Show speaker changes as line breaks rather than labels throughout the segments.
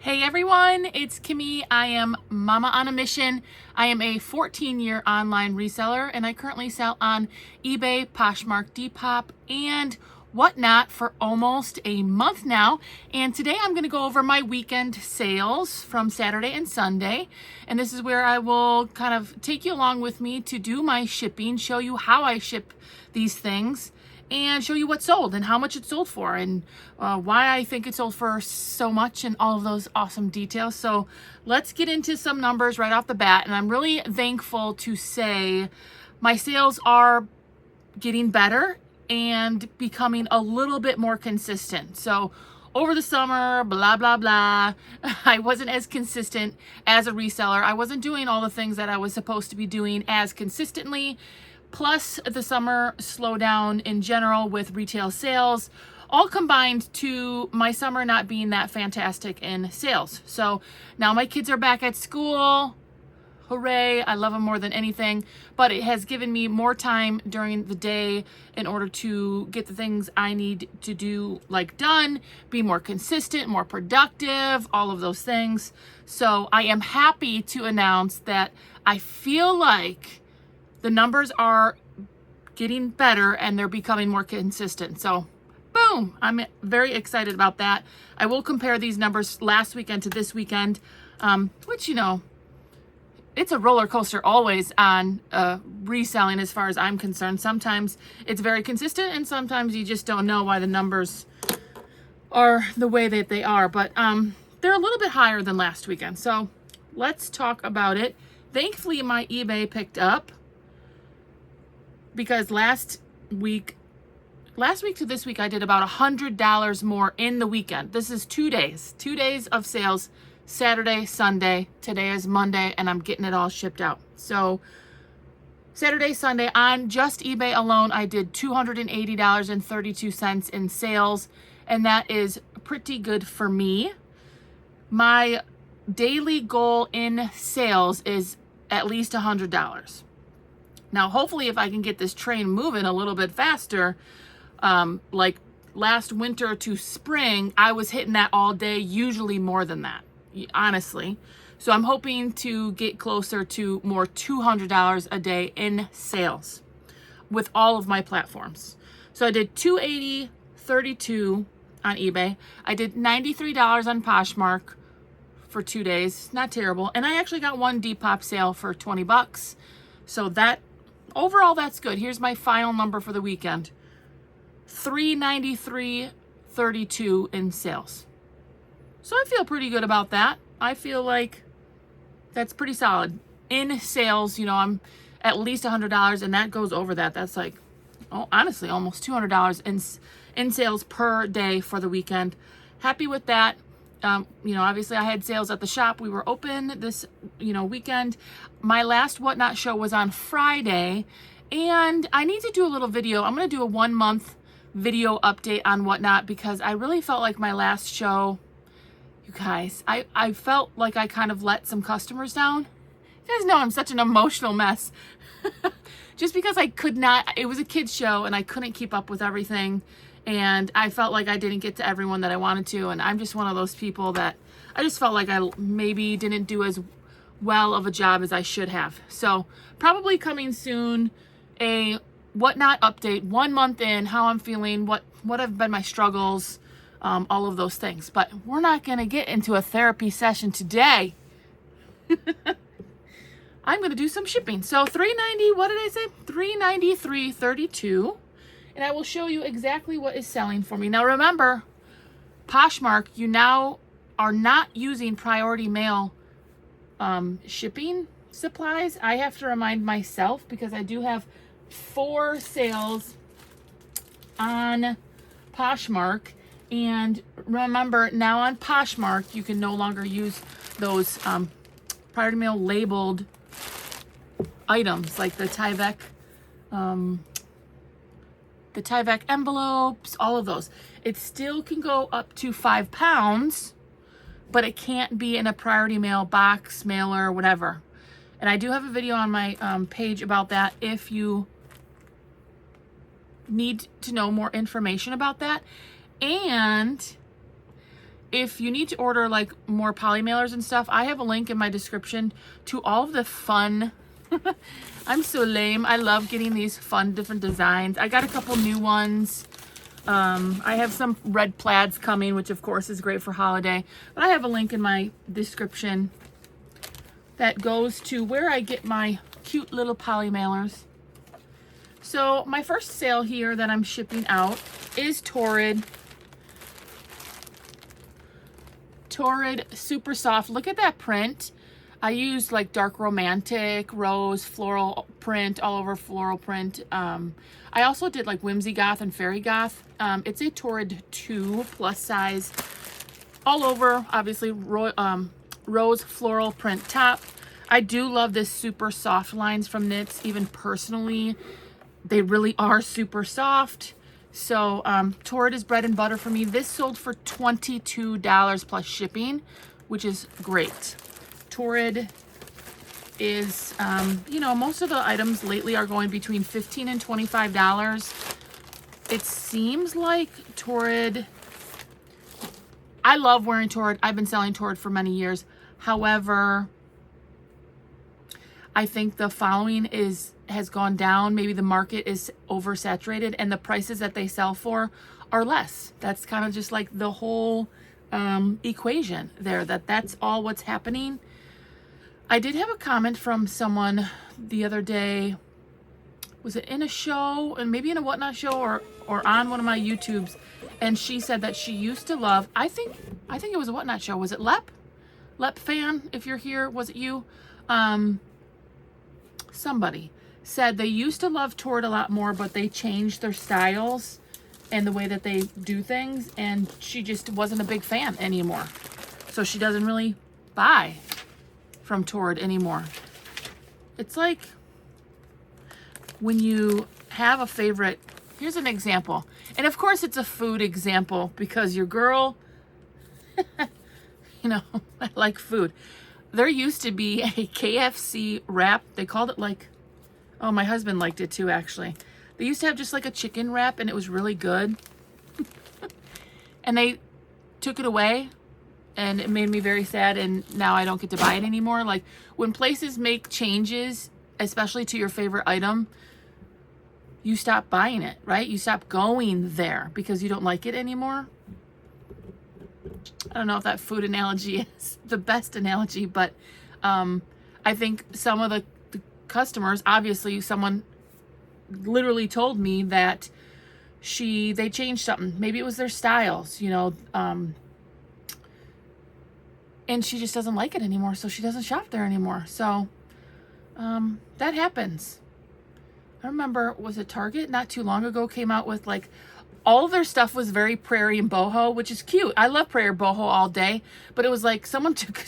Hey everyone, it's Kimmy. I am Mama on a Mission. I am a 14-year online reseller and I currently sell on eBay, Poshmark, Depop, and whatnot for almost a month now. And today I'm going to go over my weekend sales from Saturday and Sunday. And this is where I will kind of take you along with me to do my shipping, show you how I ship these things, and show you what sold and how much it sold for and why I think it sold for so much and all of those awesome details. So let's get into some numbers right off the bat. And I'm really thankful to say my sales are getting better and becoming a little bit more consistent. So over the summer, blah, blah, blah, I wasn't as consistent as a reseller. I wasn't doing all the things that I was supposed to be doing as consistently. Plus the summer slowdown in general with retail sales, all combined to my summer not being that fantastic in sales. So now my kids are back at school. Hooray, I love them more than anything, but it has given me more time during the day in order to get the things I need to do done, be more consistent, more productive, all of those things. So I am happy to announce that I feel like the numbers are getting better and they're becoming more consistent. So boom, I'm very excited about that. I will compare these numbers last weekend to this weekend, which, you know, it's a roller coaster always on reselling as far as I'm concerned. Sometimes it's very consistent and sometimes you just don't know why the numbers are the way that they are. But they're a little bit higher than last weekend. So let's talk about it. Thankfully, my eBay picked up, because last week to this week, I did about $100 more in the weekend. This is 2 days of sales, Saturday, Sunday. Today is Monday, and I'm getting it all shipped out. So Saturday, Sunday, on just eBay alone, I did $280.32 in sales, and that is pretty good for me. My daily goal in sales is at least $100. Now, hopefully, if I can get this train moving a little bit faster, like last winter to spring, I was hitting that all day, usually more than that, honestly. So I'm hoping to get closer to more $200 a day in sales with all of my platforms. So I did $280.32 on eBay. I did $93 on Poshmark for 2 days. Not terrible. And I actually got one Depop sale for $20. So that overall, that's good. Here's my final number for the weekend. $393.32 in sales. So I feel pretty good about that. I feel like that's pretty solid. In sales, you know, I'm at least $100, and that goes over that. That's like, oh, honestly, almost $200 in sales per day for the weekend. Happy with that. You know, obviously I had sales at the shop. We were open this, weekend. My last Whatnot show was on Friday, and I need to do a little video. I'm going to do a 1 month video update on Whatnot because I really felt like my last show, you guys, I felt like I kind of let some customers down. You guys know I'm such an emotional mess. Just because I could not, it was a kids show and I couldn't keep up with everything. And I felt like I didn't get to everyone that I wanted to. And I'm just one of those people that I just felt like I maybe didn't do as well of a job as I should have. So probably coming soon, a Whatnot update, 1 month in, how I'm feeling, what have been my struggles, all of those things. But we're not going to get into a therapy session today. I'm going to do some shipping. So $390, what did I say? $393.32. And I will show you exactly what is selling for me. Now remember, Poshmark, you now are not using priority mail shipping supplies. I have to remind myself because I do have 4 sales on Poshmark. And remember, now on Poshmark, you can no longer use those priority mail labeled items like the Tyvek envelopes, all of those. It still can go up to 5 pounds, but it can't be in a priority mail box, mailer, whatever. And I do have a video on my page about that if you need to know more information about that. And if you need to order like more poly mailers and stuff, I have a link in my description to all of the fun I'm so lame. I love getting these fun different designs. I got a couple new ones. I have some red plaids coming, which of course is great for holiday, but I have a link in my description that goes to where I get my cute little poly mailers. So my first sale here that I'm shipping out is Torrid. Torrid, super soft. Look at that print. I used like dark romantic, rose, floral print, all over floral print. I also did like whimsy goth and fairy goth. It's a Torrid 2 plus size, all over, obviously rose floral print top. I do love this super soft lines from Knits. Even personally, they really are super soft. So Torrid is bread and butter for me. This sold for $22 plus shipping, which is great. Torrid is, you know, most of the items lately are going between $15 and $25. It seems like Torrid, I love wearing Torrid. I've been selling Torrid for many years. However, I think the following has gone down. Maybe the market is oversaturated and the prices that they sell for are less. That's kind of just like the whole equation there, that's all what's happening. I did have a comment from someone the other day. Was it in a show, and maybe in a Whatnot show, or on one of my YouTubes? And she said that she used to love, I think it was a Whatnot show. Was it Lep fan? If you're here, was it you? Somebody said they used to love Torrid a lot more, but they changed their styles and the way that they do things, and she just wasn't a big fan anymore. So she doesn't really buy from Torrid anymore. It's like when you have a favorite. Here's an example. And of course it's a food example because your girl, you know, I like food. There used to be a KFC wrap. They called it like, oh, my husband liked it too, actually. They used to have just like a chicken wrap and it was really good. And they took it away. And it made me very sad, and now I don't get to buy it anymore. Like, when places make changes, especially to your favorite item, you stop buying it, right? You stop going there because you don't like it anymore. I don't know if that food analogy is the best analogy, but I think some of the customers, obviously someone literally told me that they changed something. Maybe it was their styles, you know, and she just doesn't like it anymore, so she doesn't shop there anymore. So that happens. I remember, was it Target not too long ago came out with like, all of their stuff was very Prairie and Boho, which is cute. I love Prairie Boho all day, but it was like someone took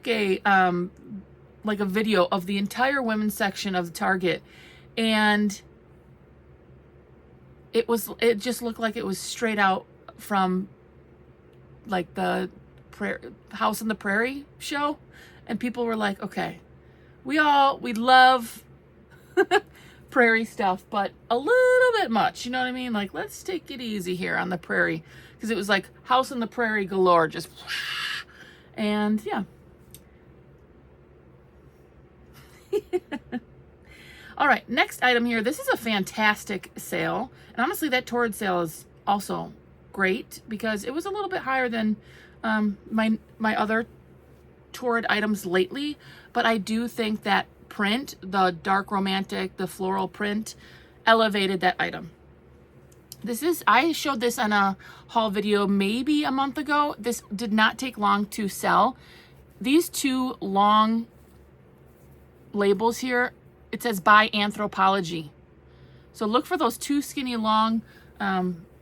a like a video of the entire women's section of the Target, and it just looked like it was straight out from like the House on the Prairie show, and people were like, okay, we love prairie stuff, but a little bit much, you know what I mean? Like, let's take it easy here on the prairie, because it was like House on the Prairie galore, just whoosh, and yeah. All right, next item here. This is a fantastic sale, and honestly that Torrid sale is also great because it was a little bit higher than my other Torrid items lately, but I do think that print, the dark romantic, the floral print, elevated that item. I showed this on a haul video maybe a month ago. This did not take long to sell. These two long labels here, it says by Anthropologie. So look for those two skinny long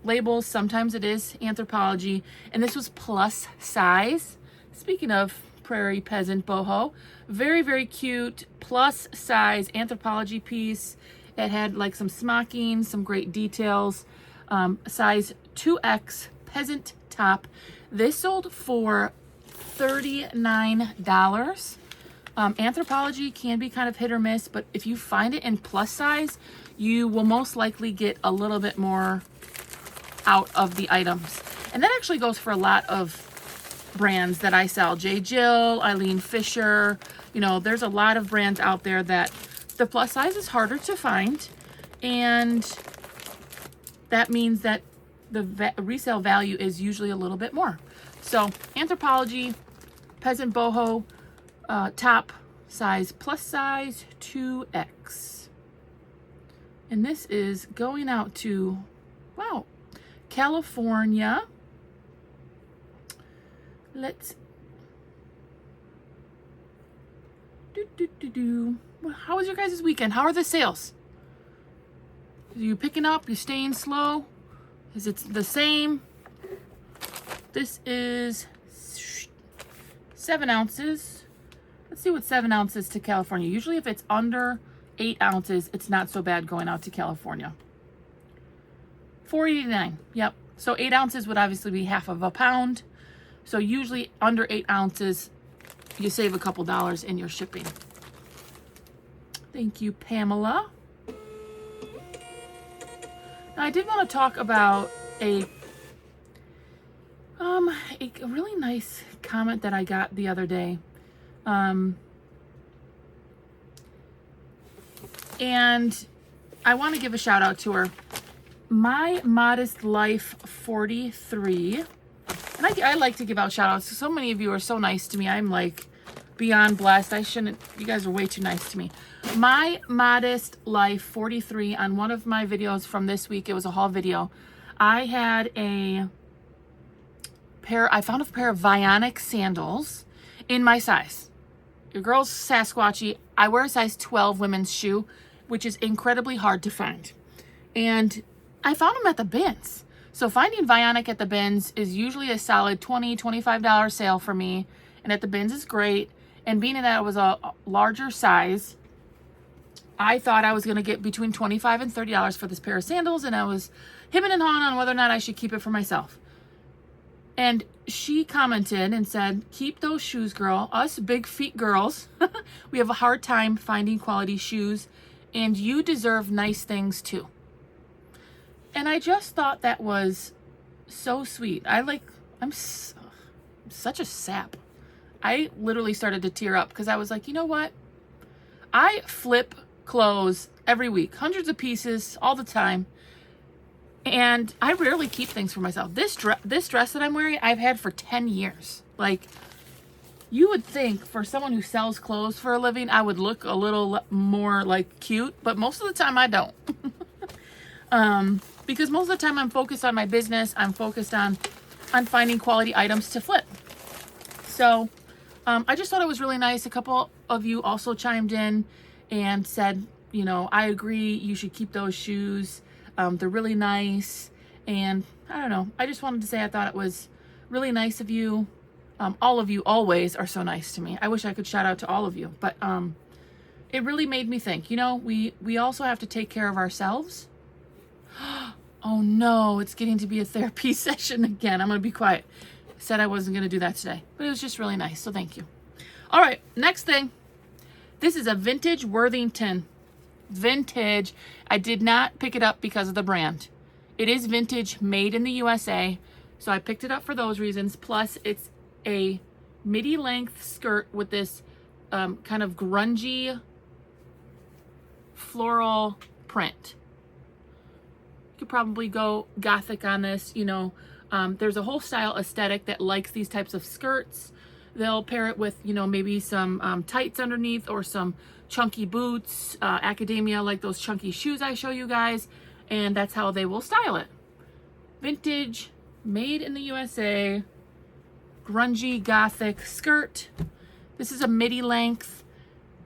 labels. Sometimes it is Anthropologie, and this was plus size. Speaking of prairie peasant boho, very, very cute plus size Anthropologie piece. It had like some smocking, some great details. Size 2X peasant top. This sold for $39. Anthropologie can be kind of hit or miss, but if you find it in plus size, you will most likely get a little bit more out of the items. And that actually goes for a lot of brands that I sell. J. Jill, Eileen Fisher, you know, there's a lot of brands out there that the plus size is harder to find. And that means that the resale value is usually a little bit more. So Anthropologie, Peasant Boho, top size, plus size 2X. And this is going out to, wow, California. Let's How was your guys' weekend? How are the sales? Are you picking up? You staying slow? Is it the same? This is 7 ounces. Let's see what 7 ounces to California. Usually if it's under 8 ounces, it's not so bad going out to California. $4.89. Yep. So 8 ounces would obviously be half of a pound. So usually under 8 ounces, you save a couple dollars in your shipping. Thank you, Pamela. Now, I did want to talk about a really nice comment that I got the other day. And I want to give a shout out to her. My Modest Life 43. And I like to give out shout outs. So many of you are so nice to me. I'm like beyond blessed. You guys are way too nice to me. My Modest Life 43, on one of my videos from this week, it was a haul video. I had I found a pair of Vionic sandals in my size. Your girl's Sasquatchy. I wear a size 12 women's shoe, which is incredibly hard to find. And I found them at the bins. So finding Vionic at the bins is usually a solid $20, $25 sale for me. And at the bins is great. And being that it was a larger size, I thought I was going to get between $25 and $30 for this pair of sandals. And I was hemming and hawing on whether or not I should keep it for myself. And she commented and said, keep those shoes, girl. Us big feet girls, we have a hard time finding quality shoes. And you deserve nice things too. And I just thought that was so sweet. I'm such a sap. I literally started to tear up because I was like, you know what? I flip clothes every week, hundreds of pieces all the time. And I rarely keep things for myself. This dress that I'm wearing, I've had for 10 years. Like, you would think for someone who sells clothes for a living, I would look a little more like cute, but most of the time I don't. Because most of the time I'm focused on my business. I'm focused on finding quality items to flip. So I just thought it was really nice. A couple of you also chimed in and said, you know, I agree, you should keep those shoes. They're really nice. And I don't know, I just wanted to say I thought it was really nice of you. All of you always are so nice to me. I wish I could shout out to all of you, but it really made me think, you know, we also have to take care of ourselves. Oh no, it's getting to be a therapy session again. I'm going to be quiet. Said I wasn't going to do that today, but it was just really nice. So thank you. All right, next thing. This is a vintage Worthington. Vintage. I did not pick it up because of the brand. It is vintage, made in the USA. So I picked it up for those reasons. Plus it's a midi length skirt with this kind of grungy floral print. You could probably go gothic on this, you know. There's a whole style aesthetic that likes these types of skirts. They'll pair it with, you know, maybe some tights underneath or some chunky boots. Academia like those chunky shoes I show you guys. And that's how they will style it. Vintage, made in the USA, grungy gothic skirt. This is a midi length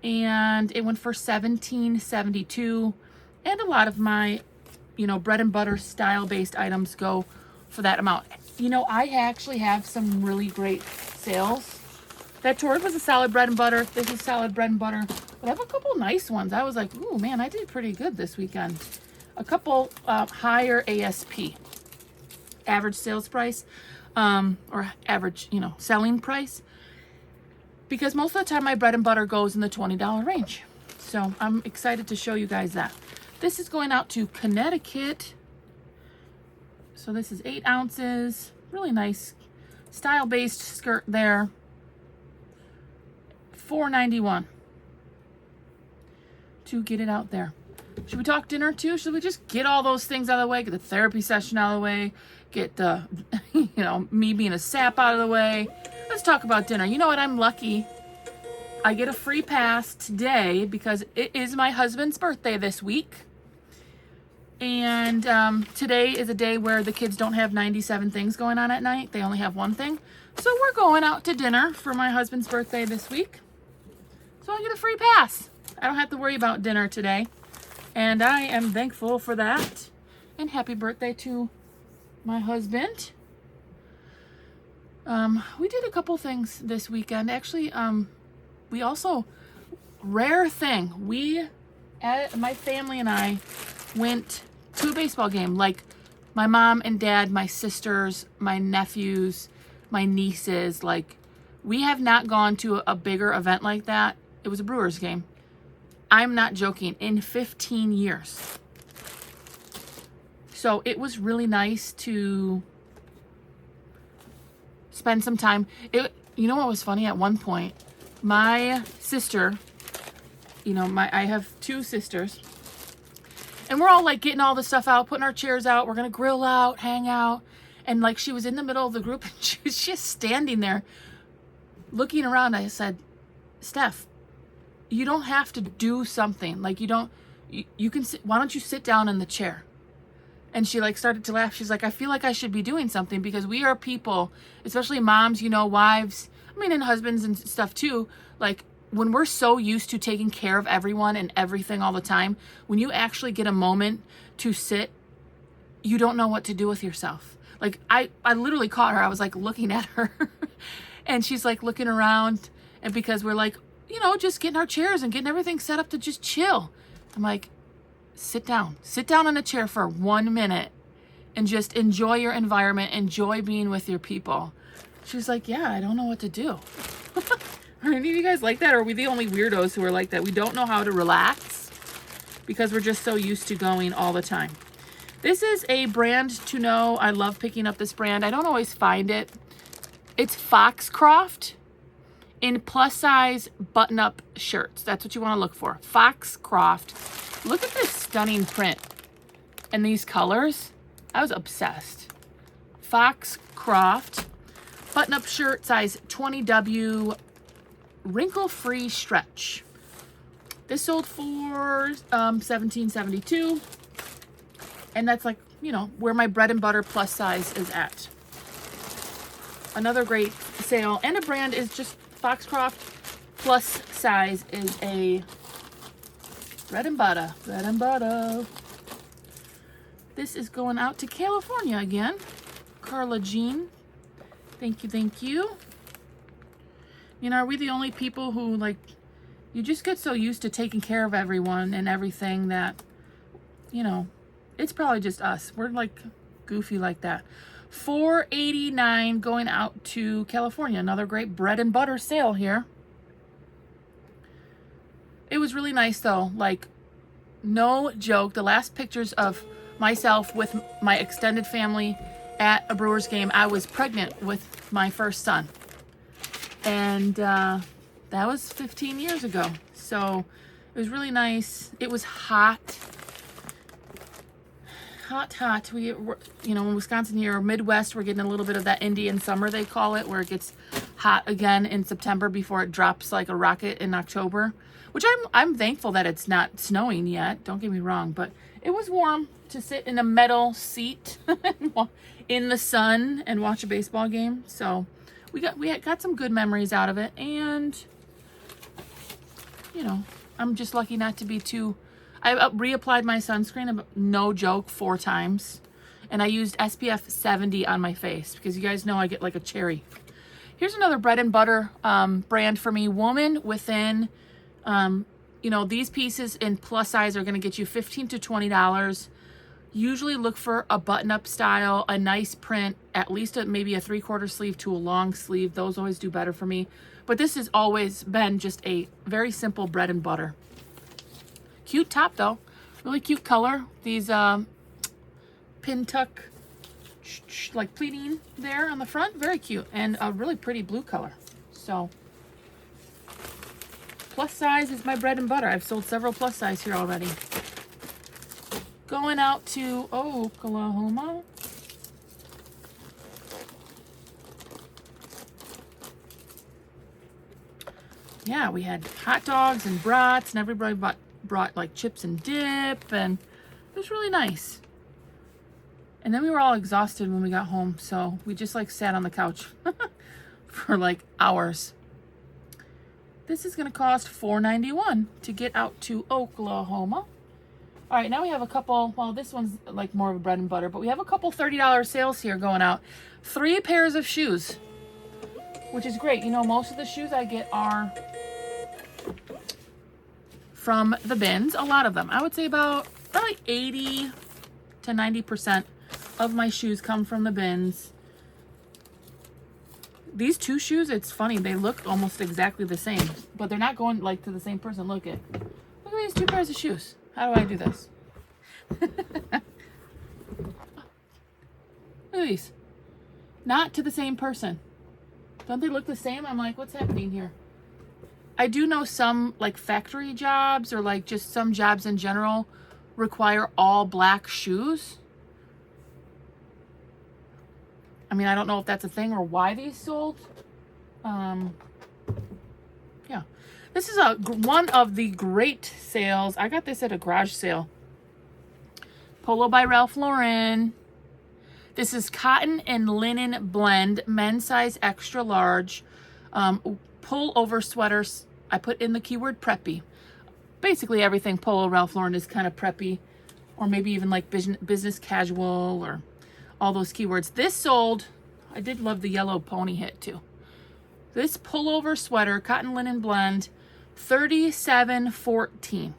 and it went for $17.72. And a lot of my, you know, bread and butter style based items go for that amount. You know, I actually have some really great sales. That Torrid was a solid bread and butter. This is solid bread and butter. But I have a couple nice ones. I was like, ooh, man, I did pretty good this weekend. A couple higher ASP. Average sales price. Or average, you know, selling price. Because most of the time my bread and butter goes in the $20 range. So I'm excited to show you guys that. This is going out to Connecticut. So this is 8 ounces, Really nice style-based skirt there. $4.91 to get it out there. Should we talk dinner too? Should we just get all those things out of the way? Get the therapy session out of the way? Get the, me being a sap out of the way? Let's talk about dinner. You know what? I'm lucky. I get a free pass today because it is my husband's birthday this week. And today is a day where the kids don't have 97 things going on at night. They only have one thing. So we're going out to dinner for my husband's birthday this week. So I get a free pass. I don't have to worry about dinner today. And I am thankful for that. And happy birthday to my husband. We did a couple things this weekend. Actually, we also, rare thing, my family and I went to a baseball game. Like my mom and dad, my sisters, my nephews, my nieces. Like, we have not gone to a bigger event like that. It was a Brewers game. I'm not joking, in 15 years. So it was really nice to spend some time. You know what was funny? At one point, my sister, I have two sisters, and we're all like getting all the stuff out, putting our chairs out. We're gonna grill out, hang out, and like she was in the middle of the group, and she was just standing there, looking around. I said, "Steph, you don't have to do something. Like you can sit. Why don't you sit down in the chair?" And she like started to laugh. She's like, "I feel like I should be doing something because we are people, especially moms, wives, and husbands and stuff too. Like, when we're so used to taking care of everyone and everything all the time, when you actually get a moment to sit, you don't know what to do with yourself." Like, I literally caught her. I was like looking at her and she's like looking around, and because we're like, just getting our chairs and getting everything set up to just chill. I'm like, sit down in a chair for 1 minute and just enjoy your environment, enjoy being with your people. She's like, "Yeah, I don't know what to do." Are any of you guys like that? Or are we the only weirdos who are like that? We don't know how to relax because we're just so used to going all the time. This is a brand to know. I love picking up this brand. I don't always find it. It's Foxcroft in plus size button-up shirts. That's what you want to look for. Foxcroft. Look at this stunning print and these colors. I was obsessed. Foxcroft button-up shirt, size 20W, wrinkle-free stretch. This sold for $17.72, and that's like, where my bread and butter plus size is at. Another great sale, and a brand is just Foxcroft plus size is a bread and butter. This is going out to California again. Carla Jean. Thank you. Are we the only people who, like, you just get so used to taking care of everyone and everything that, it's probably just us. We're like goofy like that. $4.89 going out to California. Another great bread and butter sale here. It was really nice though. Like, no joke, the last pictures of myself with my extended family at a Brewers game, I was pregnant with my first son. And that was 15 years ago. So it was really nice. It was hot. We were, in Wisconsin here, Midwest, we're getting a little bit of that Indian summer, they call it, where it gets hot again in September before it drops like a rocket in October, which I'm thankful that it's not snowing yet. Don't get me wrong, but it was warm to sit in a metal seat in the sun and watch a baseball game. So we got some good memories out of it, and I'm just lucky not to be too. I reapplied my sunscreen, no joke, 4 times, and I used SPF 70 on my face because you guys know I get like a cherry. Here's another bread and butter brand for me, Woman Within. These pieces in plus size are going to get you $15 to $20. Usually look for a button-up style, a nice print, at least maybe a 3/4 sleeve to a long sleeve. Those always do better for me. But this has always been just a very simple bread and butter. Cute top though, really cute color. These pin tuck like pleating there on the front. Very cute. And a really pretty blue color. So plus size is my bread and butter. I've sold several plus size here already. Going out to Oklahoma. Yeah, we had hot dogs and brats, and everybody brought like chips and dip, and it was really nice. And then we were all exhausted when we got home, so we just like sat on the couch for like hours. This is gonna cost $4.91 to get out to Oklahoma. All right, now we have a couple, well, this one's like more of a bread and butter, but we have a couple $30 sales here going out. 3 pairs of shoes, which is great. You know, most of the shoes I get are from the bins, a lot of them. I would say about probably 80 to 90% of my shoes come from the bins. These 2 shoes, it's funny, they look almost exactly the same, but they're not going like to the same person. Look at these 2 pairs of shoes. How do I do this? Look at these. Not to the same person. Don't they look the same? I'm like, what's happening here? I do know some like factory jobs or like just some jobs in general require all black shoes. I mean, I don't know if that's a thing or why these sold. Yeah. This is one of the great sales. I got this at a garage sale. Polo by Ralph Lauren. This is cotton and linen blend, men's size extra large, pull over sweaters. I put in the keyword preppy. Basically everything Polo Ralph Lauren is kind of preppy, or maybe even like business casual or all those keywords. This sold, I did love the yellow pony hit too. This pullover sweater, cotton linen blend, $37.14.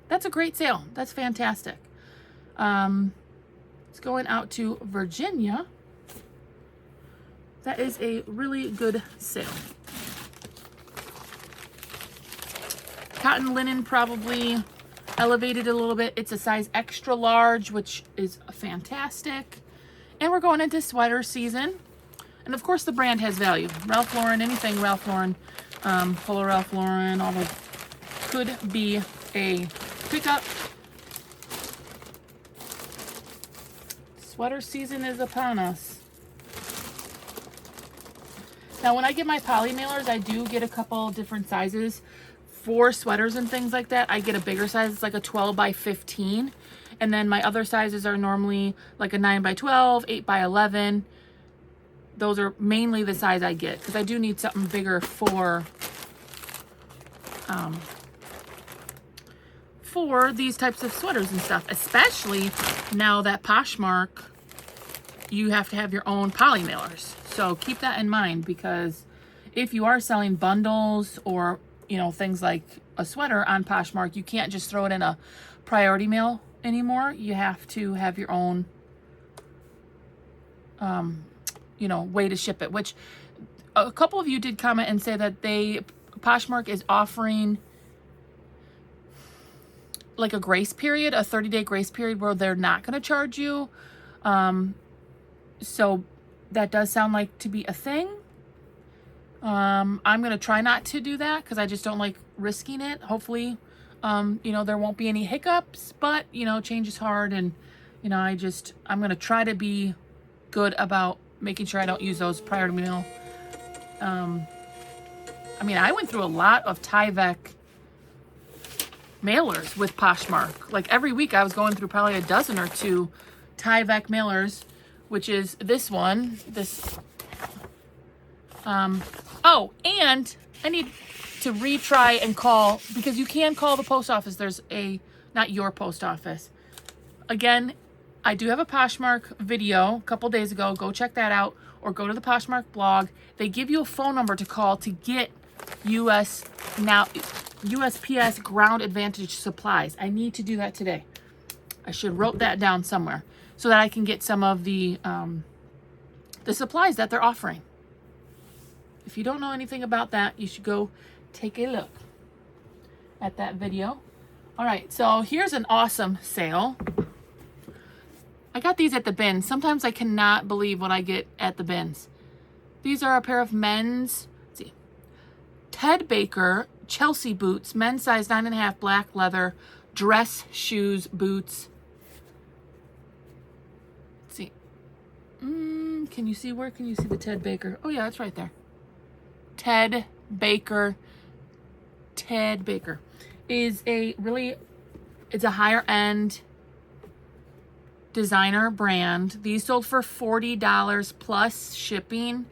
That's a great sale. That's fantastic. It's going out to Virginia. That is a really good sale. Cotton linen probably elevated a little bit. It's a size extra large, which is fantastic. And we're going into sweater season. And of course the brand has value. Ralph Lauren, anything Ralph Lauren, Polo Ralph Lauren, all those could be a pickup. Sweater season is upon us. Now when I get my poly mailers, I do get a couple different sizes for sweaters and things like that. I get a bigger size, it's like a 12 by 15. And then my other sizes are normally like a 9 by 12, 8 by 11. Those are mainly the size I get because I do need something bigger for these types of sweaters and stuff, especially now that Poshmark, you have to have your own poly mailers. So keep that in mind, because if you are selling bundles or, you know, things like a sweater on Poshmark, you can't just throw it in a priority mail anymore. You have to have your own, you know, way to ship it, which a couple of you did comment and say that Poshmark is offering like a grace period, a 30-day grace period where they're not going to charge you. So that does sound like to be a thing. I'm going to try not to do that because I just don't like risking it. Hopefully, you know, there won't be any hiccups, but, you know, change is hard. And, you know, I'm going to try to be good about making sure I don't use those priority mail. I mean, I went through a lot of Tyvek mailers with Poshmark. Like every week I was going through probably a dozen or 2 Tyvek mailers, which is this one, oh, and I need to retry and call, because you can call the post office. There's not your post office. Again, I do have a Poshmark video a couple days ago. Go check that out, or go to the Poshmark blog. They give you a phone number to call to get USPS Ground Advantage supplies. I need to do that today. I should wrote that down somewhere so that I can get some of the supplies that they're offering. If you don't know anything about that, you should go take a look at that video. All right, so here's an awesome sale. I got these at the bins. Sometimes I cannot believe what I get at the bins. These are a pair of men's, let's see, Ted Baker Chelsea boots, men's size 9.5, black leather, dress shoes, boots. Let's see. Can you see, where can you see the Ted Baker? Oh yeah, it's right there. Ted Baker is a really, it's a higher end designer brand. These sold for $40 plus shipping,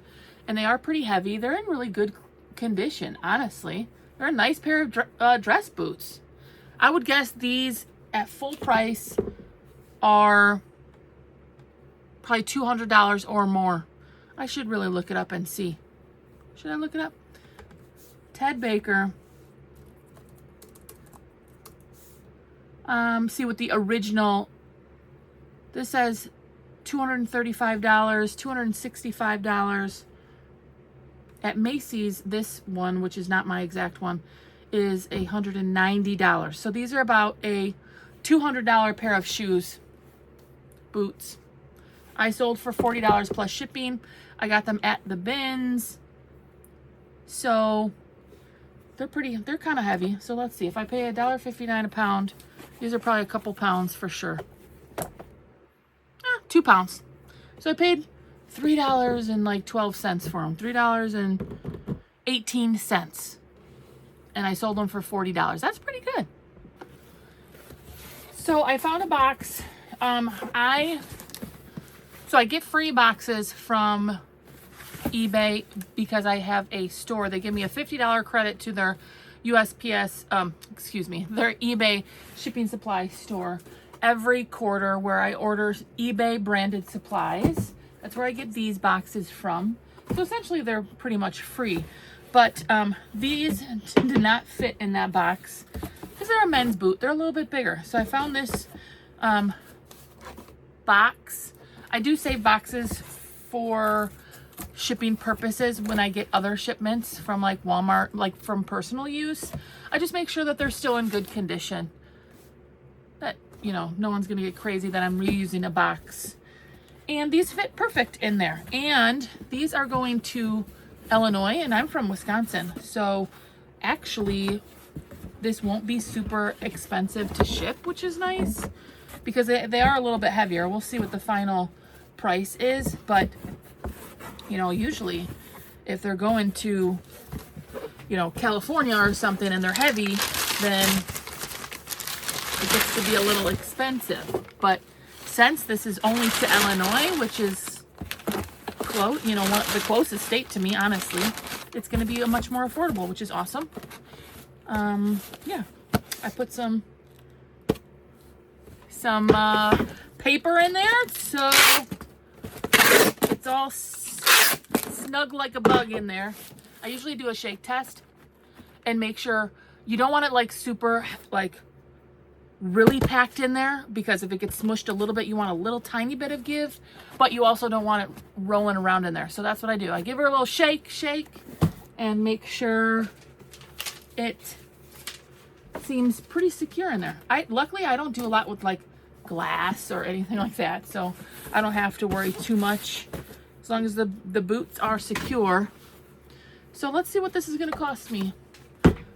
and they are pretty heavy. They're in really good condition, honestly. They're a nice pair of dress boots. I would guess these at full price are probably $200 or more. I should really look it up and see. Should I look it up? Ted Baker. See what the original, this says $235, $265. At Macy's, this one, which is not my exact one, is $190. So these are about a $200 pair of shoes, boots. I sold for $40 plus shipping. I got them at the bins. So they're kind of heavy. So let's see, if I pay $1.59 a pound, these are probably a couple pounds for sure. 2 pounds. So I paid $3.12 for them. $3.18. And I sold them for $40. That's pretty good. So I found a box. I get free boxes from eBay because I have a store. They give me a $50 credit to their USPS, their eBay shipping supply store every quarter where I order eBay branded supplies. That's where I get these boxes from. So essentially they're pretty much free. But these did not fit in that box because they're a men's boot. They're a little bit bigger. So I found this box. I do save boxes for shipping purposes when I get other shipments from like Walmart, like from personal use. I just make sure that they're still in good condition. That, you know, no one's gonna get crazy that I'm reusing a box. And these fit perfect in there. And these are going to Illinois, and I'm from Wisconsin. So actually, this won't be super expensive to ship, which is nice because they are a little bit heavier. We'll see what the final price is, but you know, usually if they're going to, you know, California or something and they're heavy, then it gets to be a little expensive. But since this is only to Illinois, which is close, you know, the closest state to me, honestly, it's going to be a much more affordable, which is awesome. Yeah, I put some paper in there, so it's all snug like a bug in there. I usually do a shake test and make sure you don't want it like super like really packed in there, because if it gets smushed a little bit, you want a little tiny bit of give, but you also don't want it rolling around in there. So that's what I do. I give her a little shake, and make sure it seems pretty secure in there. Luckily I don't do a lot with like glass or anything like that, so I don't have to worry too much as long as the boots are secure. So let's see what this is going to cost me.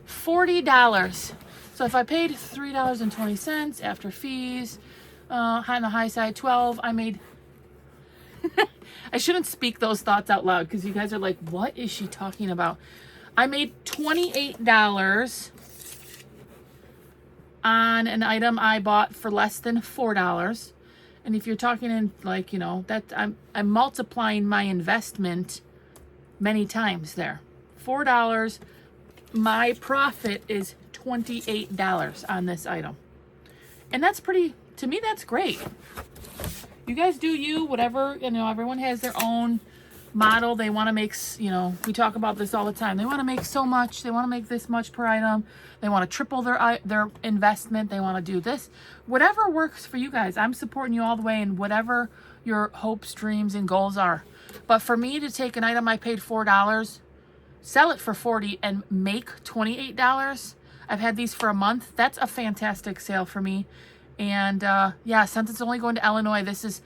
$40. So if I paid $3.20 after fees, on the high side, 12, I made I shouldn't speak those thoughts out loud because you guys are like, what is she talking about? I made $28 on an item I bought for less than $4. And if you're talking in like, you know, that I'm multiplying my investment many times there. $4. My profit is $28 on this item. And that's pretty, to me, that's great. You guys do you, whatever, you know, everyone has their own model. They want to make, you know, we talk about this all the time. They want to make so much. They want to make this much per item. They want to triple their investment. They want to do this. Whatever works for you guys. I'm supporting you all the way in whatever your hopes, dreams, and goals are. But for me to take an item I paid $4, sell it for $40, and make $28, I've had these for a month. That's a fantastic sale for me. And yeah, since it's only going to Illinois, this is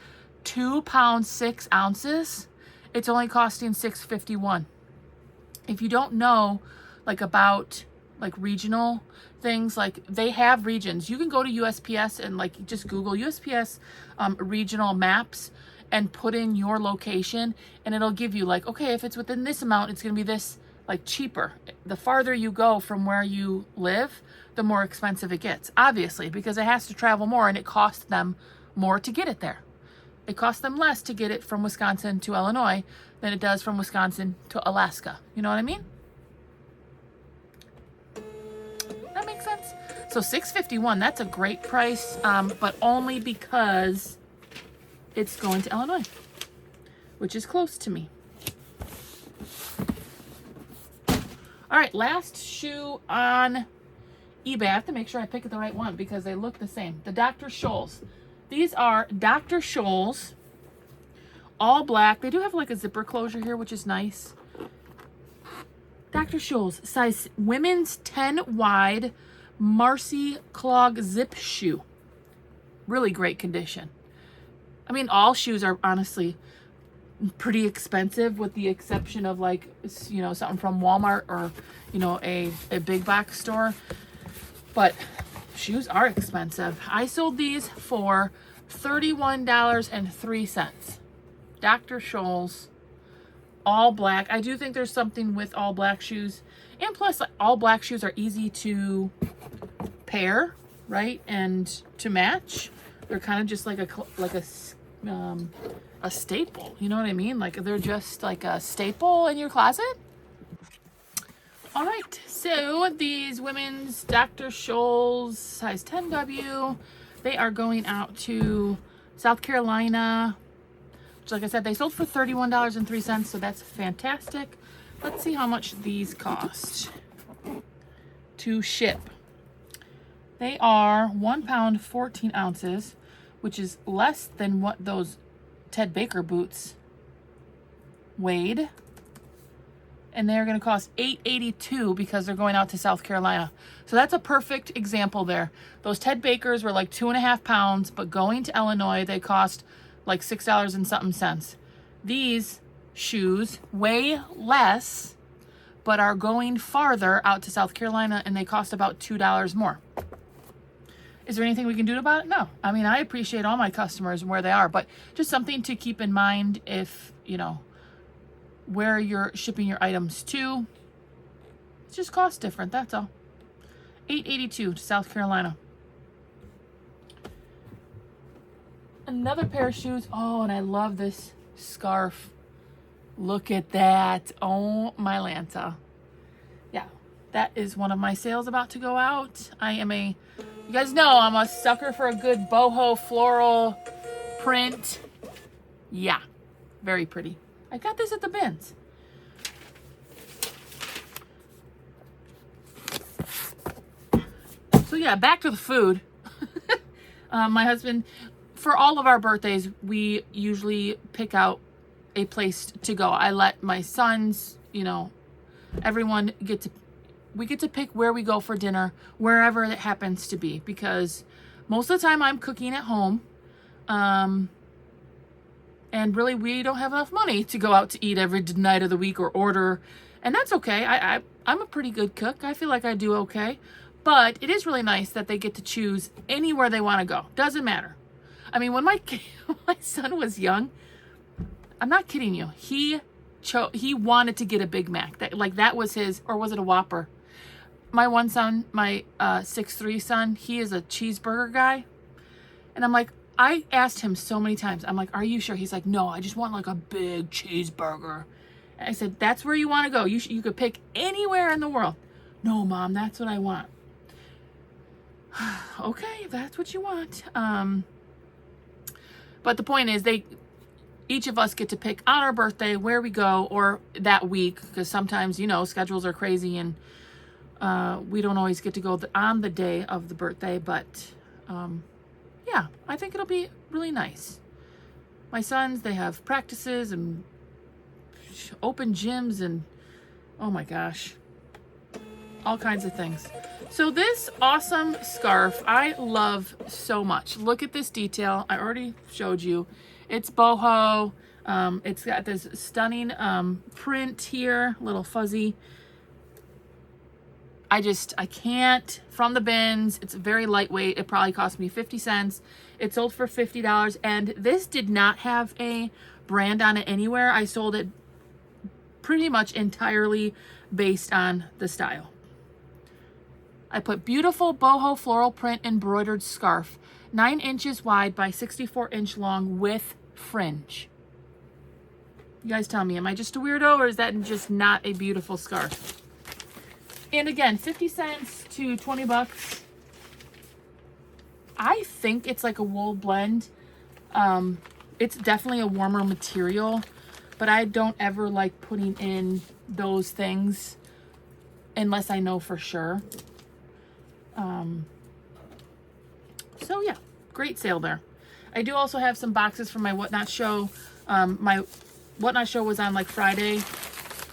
2 pounds 6 ounces. It's only costing $6.51. If you don't know like about like regional things, like they have regions. You can go to USPS and like just Google USPS regional maps and put in your location, and it'll give you like, okay, if it's within this amount, it's gonna be this like cheaper. The farther you go from where you live, the more expensive it gets, obviously, because it has to travel more and it costs them more to get it there. It costs them less to get it from Wisconsin to Illinois than it does from Wisconsin to Alaska. You know what I mean? That makes sense. So $6.51, that's a great price, but only because it's going to Illinois, which is close to me. All right, last shoe on eBay. I have to make sure I pick the right one because they look the same. The Dr. Scholl's. These are Dr. Scholl's, all black. They do have like a zipper closure here, which is nice. Dr. Scholl's, size women's 10 wide, Marcy clog zip shoe. Really great condition. I mean, all shoes are honestly pretty expensive with the exception of like, you know, something from Walmart or, you know, a big box store. But shoes are expensive. I sold these for $31.03. Dr. Scholl's, all black. I do think there's something with all black shoes. And plus, like, all black shoes are easy to pair, right? And to match. They're kind of just like a staple. You know what I mean? Like they're just like a staple in your closet. All right, so these women's Dr. Scholl's size 10W, they are going out to South Carolina, which like I said, they sold for $31.03, so that's fantastic. Let's see how much these cost to ship. They are 1 pound 14 ounces, which is less than what those Ted Baker boots weighed. And they're going to cost $8.82 because they're going out to South Carolina. So that's a perfect example there. Those Ted Bakers were like 2.5 pounds, but going to Illinois, they cost like $6 and something cents. These shoes weigh less, but are going farther out to South Carolina, and they cost about $2 more. Is there anything we can do about it? No. I mean, I appreciate all my customers and where they are, but just something to keep in mind if, you know, where you're shipping your items to. It just costs different, that's all. $8.82 to South Carolina. Another pair of shoes. Oh, and I love this scarf. Look at that. Oh, my Lanta. Yeah, that is one of my sales about to go out. You guys know I'm a sucker for a good boho floral print. Yeah, very pretty. I got this at the bins. So yeah, back to the food. My husband, for all of our birthdays, we usually pick out a place to go. I let my sons, you know, everyone we get to pick where we go for dinner, wherever it happens to be, because most of the time I'm cooking at home. And really, we don't have enough money to go out to eat every night of the week or order. And that's okay. I'm a pretty good cook. I feel like I do okay. But it is really nice that they get to choose anywhere they want to go. Doesn't matter. I mean, when my son was young, I'm not kidding you. He wanted to get a Big Mac. That was his, or was it a Whopper? My one son, my 6'3" son, he is a cheeseburger guy. And I'm like, I asked him so many times, I'm like, are you sure? He's like, no, I just want like a big cheeseburger. And I said, that's where you want to go. You could pick anywhere in the world. No, Mom, that's what I want. Okay, if that's what you want. But the point is, each of us get to pick on our birthday where we go, or that week, because sometimes, you know, schedules are crazy and we don't always get to go on the day of the birthday, but yeah, I think it'll be really nice. My sons, they have practices and open gyms and oh my gosh. all kinds of things. So this awesome scarf, I love so much. Look at this detail. I already showed you. It's boho. It's got this stunning print here, little fuzzy. I can't, from the bins. It's very lightweight. It probably cost me 50 cents. It sold for $50, and this did not have a brand on it anywhere. I sold it pretty much entirely based on the style. I put beautiful boho floral print embroidered scarf, 9 inches wide by 64-inch long with fringe. You guys tell me, am I just a weirdo, or is that just not a beautiful scarf? And again, 50 cents to 20 bucks. I think it's like a wool blend. It's definitely a warmer material, but I don't ever like putting in those things unless I know for sure. So yeah, great sale there. I do also have some boxes for my Whatnot show. My Whatnot show was on like Friday,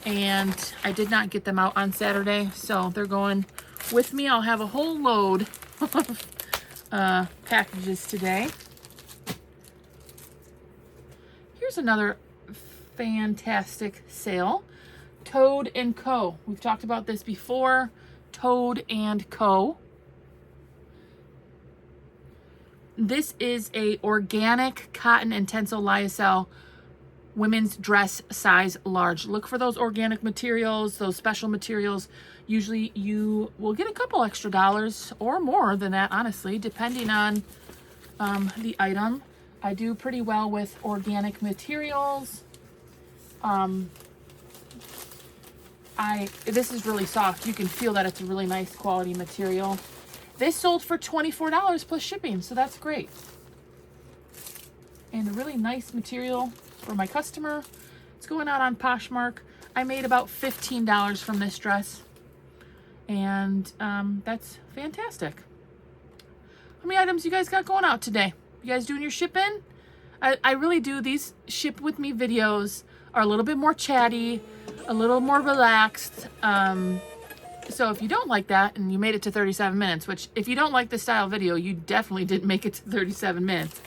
and I did not get them out on Saturday, so they're going with me. I'll have a whole load of packages today. Here's another fantastic sale. Toad & Co. We've talked about this before. Toad & Co. This is a organic cotton and tencel lyocell women's dress size large. Look for those organic materials, those special materials. Usually you will get a couple extra dollars or more than that, honestly, depending on the item. I do pretty well with organic materials. This is really soft. You can feel that it's a really nice quality material. This sold for $24 plus shipping, so that's great. And a really nice material for my customer. It's going out on Poshmark. I made about $15 from this dress, and that's fantastic. How many items you guys got going out today? You guys doing your shipping? I really do. These ship with me videos are a little bit more chatty, a little more relaxed. So if you don't like that and you made it to 37 minutes, which if you don't like this style video, you definitely didn't make it to 37 minutes.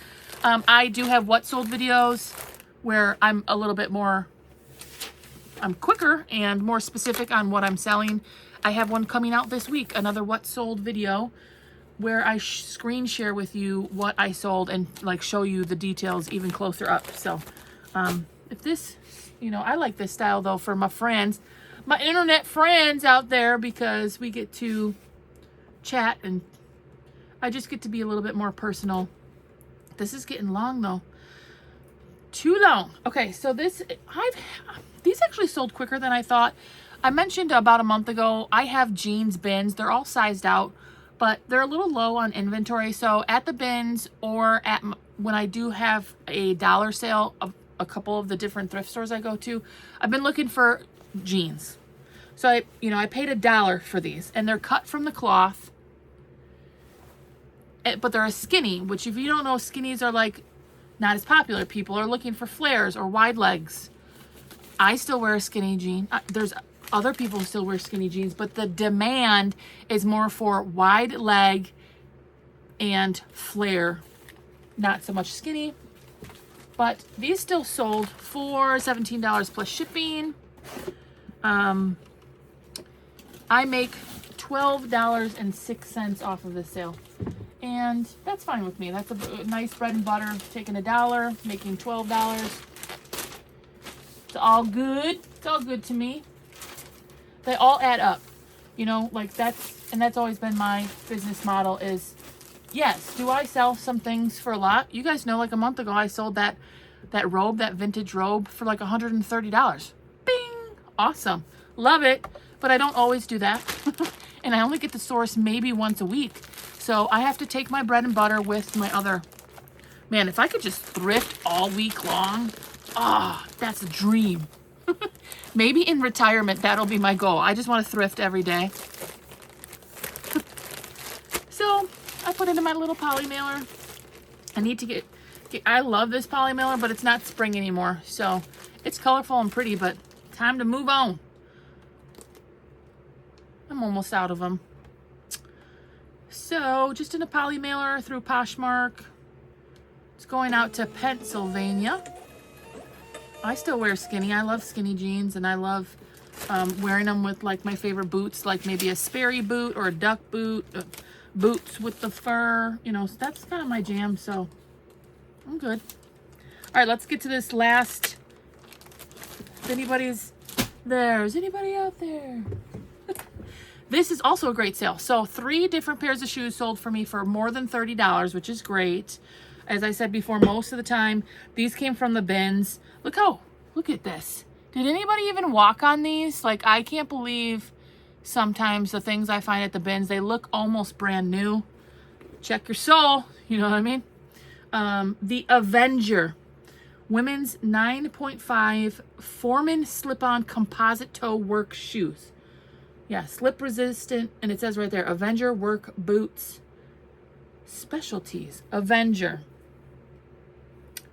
I do have what sold videos where I'm a little bit more, I'm quicker and more specific on what I'm selling. I have one coming out this week, another what sold video, where I screen share with you what I sold and like show you the details even closer up. So if this, you know, I like this style though for my friends, my internet friends out there, because we get to chat and I just get to be a little bit more personal. This is getting long though. Too long. Okay, so these actually sold quicker than I thought. I mentioned about a month ago, I have jeans bins. They're all sized out, but they're a little low on inventory. So at the bins or when I do have a dollar sale of a couple of the different thrift stores I go to, I've been looking for jeans. So I paid $1 for these, and they're cut from the cloth, but they're a skinny, which if you don't know, skinnies are like not as popular. People are looking for flares or wide legs. I still wear a skinny jean. There's other people who still wear skinny jeans, but the demand is more for wide leg and flare, not so much skinny. But these still sold for $17 plus shipping. I make $12.06 off of this sale, and that's fine with me. That's a nice bread and butter, taking $1, making $12. It's all good. It's all good to me. They all add up, you know, like that's always been my business model is, yes, do I sell some things for a lot? You guys know, like a month ago, I sold that robe, that vintage robe for like $130. Bing! Awesome. Love it. But I don't always do that. And I only get to source maybe once a week. So I have to take my bread and butter with my other. Man, if I could just thrift all week long, that's a dream. Maybe in retirement, that'll be my goal. I just want to thrift every day. So I put it in my little poly mailer. I need to I love this poly mailer, but it's not spring anymore. So it's colorful and pretty, but time to move on. I'm almost out of them. So just in a poly mailer through Poshmark. It's going out to Pennsylvania. I still wear skinny. I love skinny jeans, and I love wearing them with like my favorite boots, like maybe a Sperry boot or a duck boot, boots with the fur. You know, so that's kind of my jam, so I'm good. All right, let's get to this last. If anybody's there, is anybody out there? This is also a great sale. So 3 different pairs of shoes sold for me for more than $30, which is great. As I said before, most of the time, these came from the bins. Look at this. Did anybody even walk on these? Like, I can't believe sometimes the things I find at the bins, they look almost brand new. Check your soul, you know what I mean? The Avenger. Women's 9.5 Foreman slip-on composite toe work shoes. Yeah, slip resistant, and it says right there, Avenger work boots. Specialties, Avenger.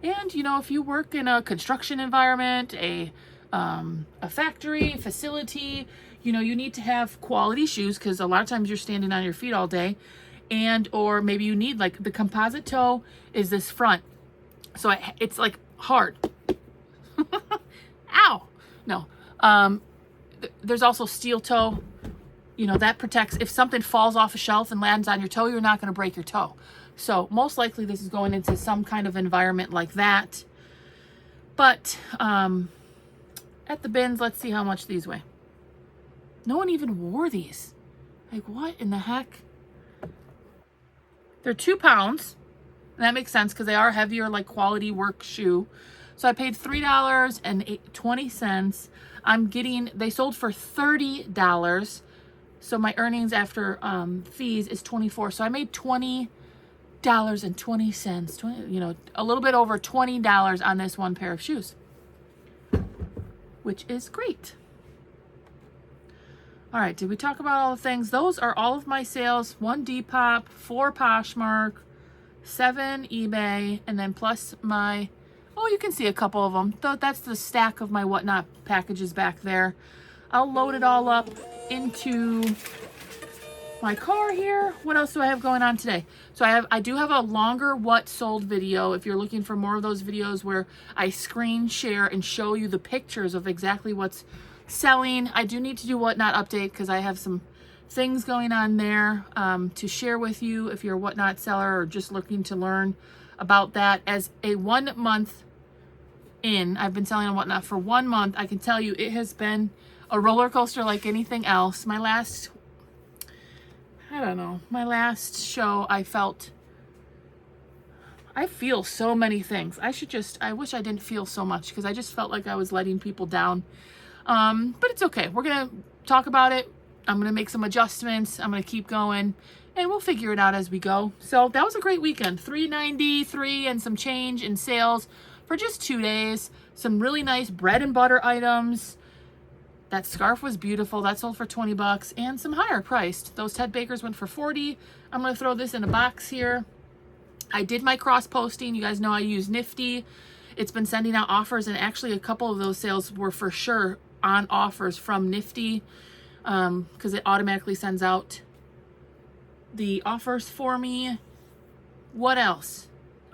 And, you know, if you work in a construction environment, a factory, facility, you know, you need to have quality shoes because a lot of times you're standing on your feet all day. And, or maybe you need, like, the composite toe is this front. So it's, like, hard. Ow! No. There's also steel toe. You know, that protects, if something falls off a shelf and lands on your toe, you're not going to break your toe. So most likely this is going into some kind of environment like that. But at the bins, let's see how much these weigh. No one even wore these. Like, what in the heck? They're 2 pounds. And that makes sense because they are heavier, like quality work shoe. So I paid $3.20. I'm getting, they sold for $30. So my earnings after fees is $24. So I made $20.20. You know, a little bit over $20 on this one pair of shoes, which is great. All right, did we talk about all the things? Those are all of my sales. 1 Depop, 4 Poshmark, 7 eBay, and then plus my, oh, you can see a couple of them. That's the stack of my whatnot packages back there. I'll load it all up into my car here. What else do I have going on today? So I do have a longer what sold video. If you're looking for more of those videos where I screen share and show you the pictures of exactly what's selling, I do need to do whatnot update because I have some things going on there to share with you if you're a whatnot seller or just looking to learn about that. As a 1 month in, I've been selling on whatnot for 1 month. I can tell you it has been a roller coaster like anything else. My last show, I feel so many things. I wish I didn't feel so much because I just felt like I was letting people down. But it's okay. We're going to talk about it. I'm going to make some adjustments. I'm going to keep going and we'll figure it out as we go. So that was a great weekend. $3.93 and some change in sales for just 2 days. Some really nice bread and butter items. That scarf was beautiful. That sold for $20 and some higher priced. Those Ted Bakers went for $40. I'm going to throw this in a box here. I did my cross posting. You guys know I use Nifty. It's been sending out offers, and actually a couple of those sales were for sure on offers from Nifty because it automatically sends out the offers for me. What else?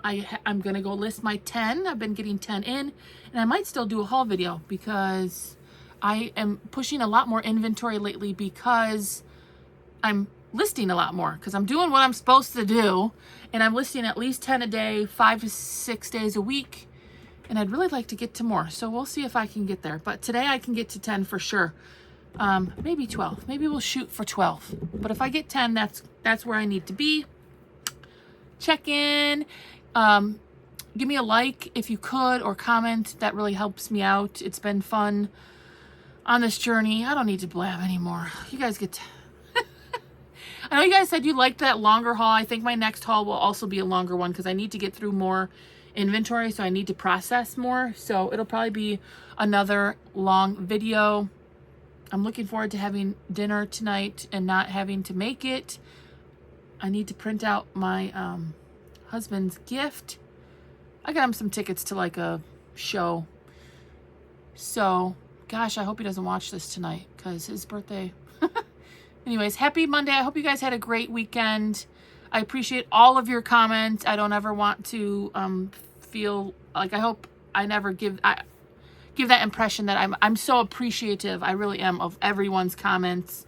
I'm going to go list my 10. I've been getting 10 in, and I might still do a haul video because I am pushing a lot more inventory lately because I'm listing a lot more because I'm doing what I'm supposed to do, and I'm listing at least 10 a day, 5 to 6 days a week, and I'd really like to get to more. So we'll see if I can get there. But today I can get to 10 for sure. Maybe 12. Maybe we'll shoot for 12. But if I get 10, that's where I need to be. Check in. Give me a like if you could, or comment. That really helps me out. It's been fun on this journey. I don't need to blab anymore. You guys get to... I know you guys said you liked that longer haul. I think my next haul will also be a longer one because I need to get through more inventory, so I need to process more. So it'll probably be another long video. I'm looking forward to having dinner tonight and not having to make it. I need to print out my husband's gift. I got him some tickets to like a show. So, gosh, I hope he doesn't watch this tonight because his birthday Anyways, happy Monday. I hope you guys had a great weekend. I appreciate all of your comments. I don't ever want to feel like, I hope I never give that impression that I'm so appreciative. I really am, of everyone's comments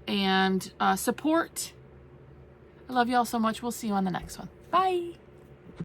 and support. I love you all so much. We'll see you on the next one. Bye.